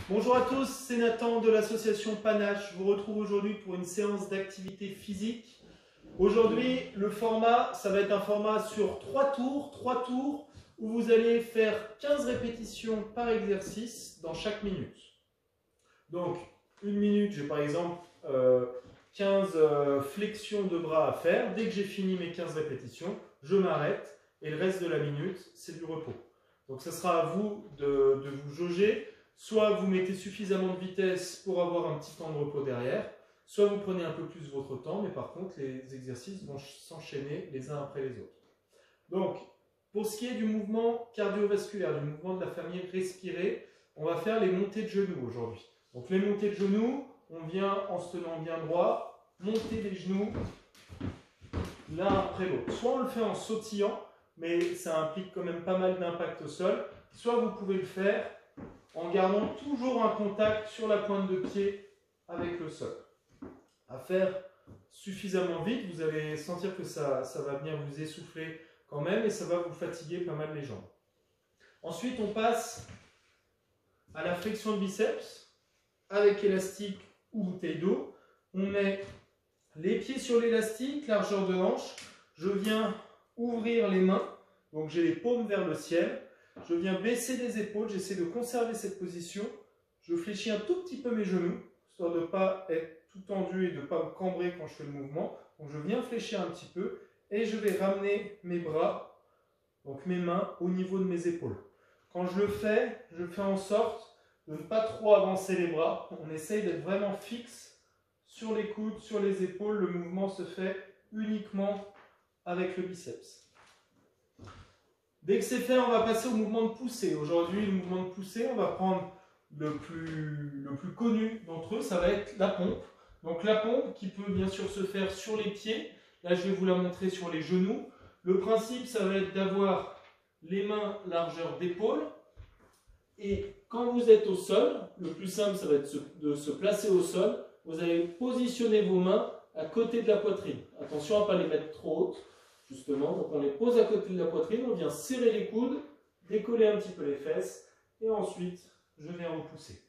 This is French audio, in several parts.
Bonjour à tous, c'est Nathan de l'association Panache. Je vous retrouve aujourd'hui pour une séance d'activité physique. Aujourd'hui, le format, ça va être un format sur 3 tours où vous allez faire 15 répétitions par exercice dans chaque minute. Donc, une minute, j'ai par exemple 15 flexions de bras à faire. Dès que j'ai fini mes 15 répétitions, je m'arrête et le reste de la minute, c'est du repos. Donc, ce sera à vous de vous jauger. Soit vous mettez suffisamment de vitesse pour avoir un petit temps de repos derrière, soit vous prenez un peu plus votre temps, mais par contre, les exercices vont s'enchaîner les uns après les autres. Donc, pour ce qui est du mouvement cardiovasculaire, du mouvement de la famille respirer, on va faire les montées de genoux aujourd'hui. Donc, les montées de genoux, on vient en se tenant bien droit, monter les genoux l'un après l'autre. Soit on le fait en sautillant, mais ça implique quand même pas mal d'impact au sol, soit vous pouvez le faire en gardant toujours un contact sur la pointe de pied avec le sol. À faire suffisamment vite, vous allez sentir que ça va venir vous essouffler quand même et ça va vous fatiguer pas mal les jambes. Ensuite, on passe à la flexion de biceps avec élastique ou bouteille d'eau. On met les pieds sur l'élastique, largeur de hanche. Je viens ouvrir les mains, donc j'ai les paumes vers le ciel. Je viens baisser les épaules, j'essaie de conserver cette position. Je fléchis un tout petit peu mes genoux, histoire de ne pas être tout tendu et de ne pas me cambrer quand je fais le mouvement. Donc je viens fléchir un petit peu et je vais ramener mes bras, donc mes mains, au niveau de mes épaules. Quand je fais en sorte de ne pas trop avancer les bras. On essaye d'être vraiment fixe sur les coudes, sur les épaules. Le mouvement se fait uniquement avec le biceps. Dès que c'est fait, on va passer au mouvement de poussée. Aujourd'hui, le mouvement de poussée, on va prendre le plus connu d'entre eux, ça va être la pompe. Donc la pompe qui peut bien sûr se faire sur les pieds. Là, je vais vous la montrer sur les genoux. Le principe, ça va être d'avoir les mains largeur d'épaule. Et quand vous êtes au sol, le plus simple, ça va être de se placer au sol. Vous allez positionner vos mains à côté de la poitrine. Attention à ne pas les mettre trop hautes. Justement, donc on les pose à côté de la poitrine, on vient serrer les coudes, décoller un petit peu les fesses, et ensuite, je viens repousser.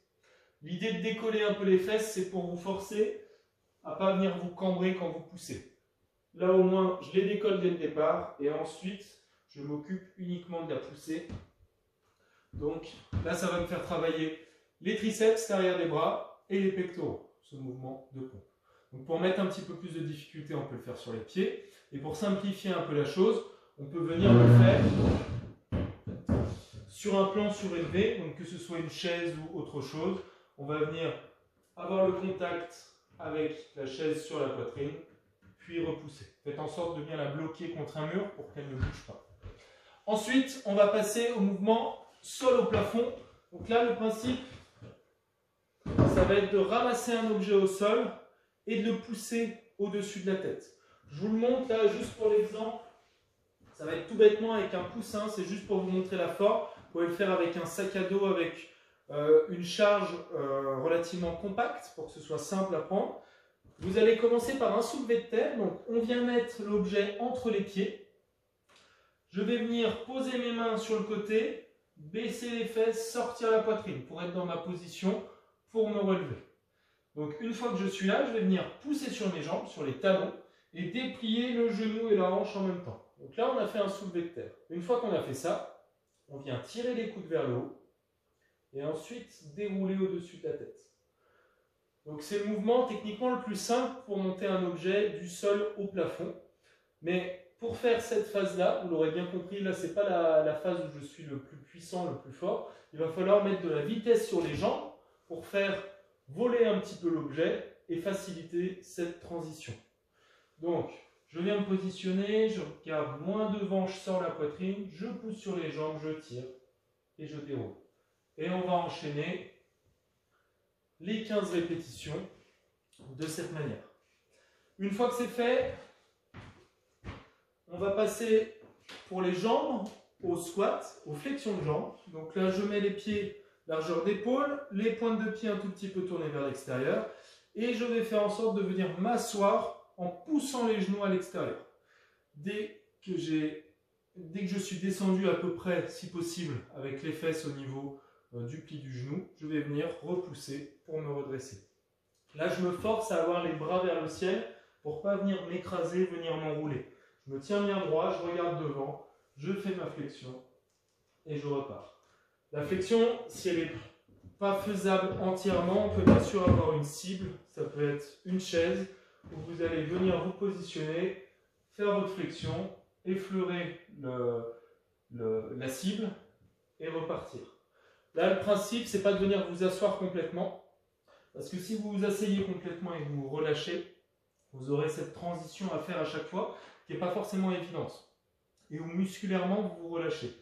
L'idée de décoller un peu les fesses, c'est pour vous forcer à ne pas venir vous cambrer quand vous poussez. Là, au moins, je les décolle dès le départ, et ensuite, je m'occupe uniquement de la poussée. Donc, là, ça va me faire travailler les triceps, l'arrière des bras, et les pectoraux, ce mouvement de pompe. Donc pour mettre un petit peu plus de difficulté, on peut le faire sur les pieds. Et pour simplifier un peu la chose, on peut venir le faire sur un plan surélevé, donc que ce soit une chaise ou autre chose. On va venir avoir le contact avec la chaise sur la poitrine, puis repousser. Faites en sorte de bien la bloquer contre un mur pour qu'elle ne bouge pas. Ensuite, on va passer au mouvement sol au plafond. Donc là, le principe, ça va être de ramasser un objet au sol et de le pousser au-dessus de la tête. Je vous le montre là juste pour l'exemple. Ça va être tout bêtement avec un coussin, c'est juste pour vous montrer la forme. Vous pouvez le faire avec un sac à dos avec une charge relativement compacte pour que ce soit simple à prendre. Vous allez commencer par un soulevé de terre. Donc on vient mettre l'objet entre les pieds. Je vais venir poser mes mains sur le côté, baisser les fesses, sortir la poitrine pour être dans ma position pour me relever. Donc une fois que je suis là, je vais venir pousser sur mes jambes, sur les talons, et déplier le genou et la hanche en même temps. Donc là, on a fait un soulevé de terre. Une fois qu'on a fait ça, on vient tirer les coudes vers le haut, et ensuite dérouler au-dessus de la tête. Donc c'est le mouvement techniquement le plus simple pour monter un objet du sol au plafond. Mais pour faire cette phase-là, vous l'aurez bien compris, là c'est pas la phase où je suis le plus puissant, le plus fort. Il va falloir mettre de la vitesse sur les jambes pour faire voler un petit peu l'objet et faciliter cette transition. Donc, je viens me positionner, je regarde moins devant, je sors la poitrine, je pousse sur les jambes, je tire et je déroule. Et on va enchaîner les 15 répétitions de cette manière. Une fois que c'est fait, on va passer pour les jambes au squat, aux flexions de jambes. Donc là, je mets les pieds largeur d'épaule, les pointes de pied un tout petit peu tournées vers l'extérieur. Et je vais faire en sorte de venir m'asseoir en poussant les genoux à l'extérieur. Dès que je suis descendu à peu près, si possible, avec les fesses au niveau du pli du genou, je vais venir repousser pour me redresser. Là, je me force à avoir les bras vers le ciel pour ne pas venir m'écraser, venir m'enrouler. Je me tiens bien droit, je regarde devant, je fais ma flexion et je repars. La flexion, si elle n'est pas faisable entièrement, on peut bien sûr avoir une cible, ça peut être une chaise où vous allez venir vous positionner, faire votre flexion, effleurer la cible et repartir. Là, le principe, c'est pas de venir vous asseoir complètement, parce que si vous vous asseyez complètement et vous vous relâchez, vous aurez cette transition à faire à chaque fois qui n'est pas forcément évidente et où musculairement vous vous relâchez.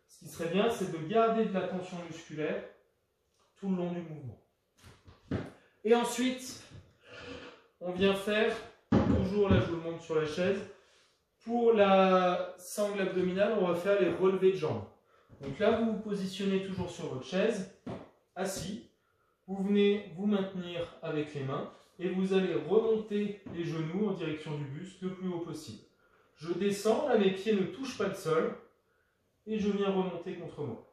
Ce qui serait bien, c'est de garder de la tension musculaire tout le long du mouvement. Et ensuite, on vient faire, toujours là je vous le montre sur la chaise, pour la sangle abdominale, on va faire les relevés de jambes. Donc là, vous vous positionnez toujours sur votre chaise, assis. Vous venez vous maintenir avec les mains et vous allez remonter les genoux en direction du buste le plus haut possible. Je descends, là mes pieds ne touchent pas le sol et je viens remonter contre moi.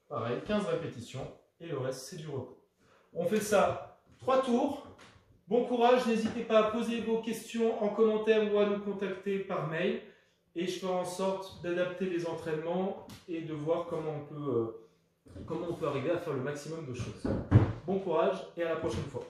Pareil, 15 répétitions et le reste c'est du repos. On fait ça 3 tours. Bon courage, n'hésitez pas à poser vos questions en commentaire ou à nous contacter par mail et je ferai en sorte d'adapter les entraînements et de voir comment on peut arriver à faire le maximum de choses. Bon courage et à la prochaine fois.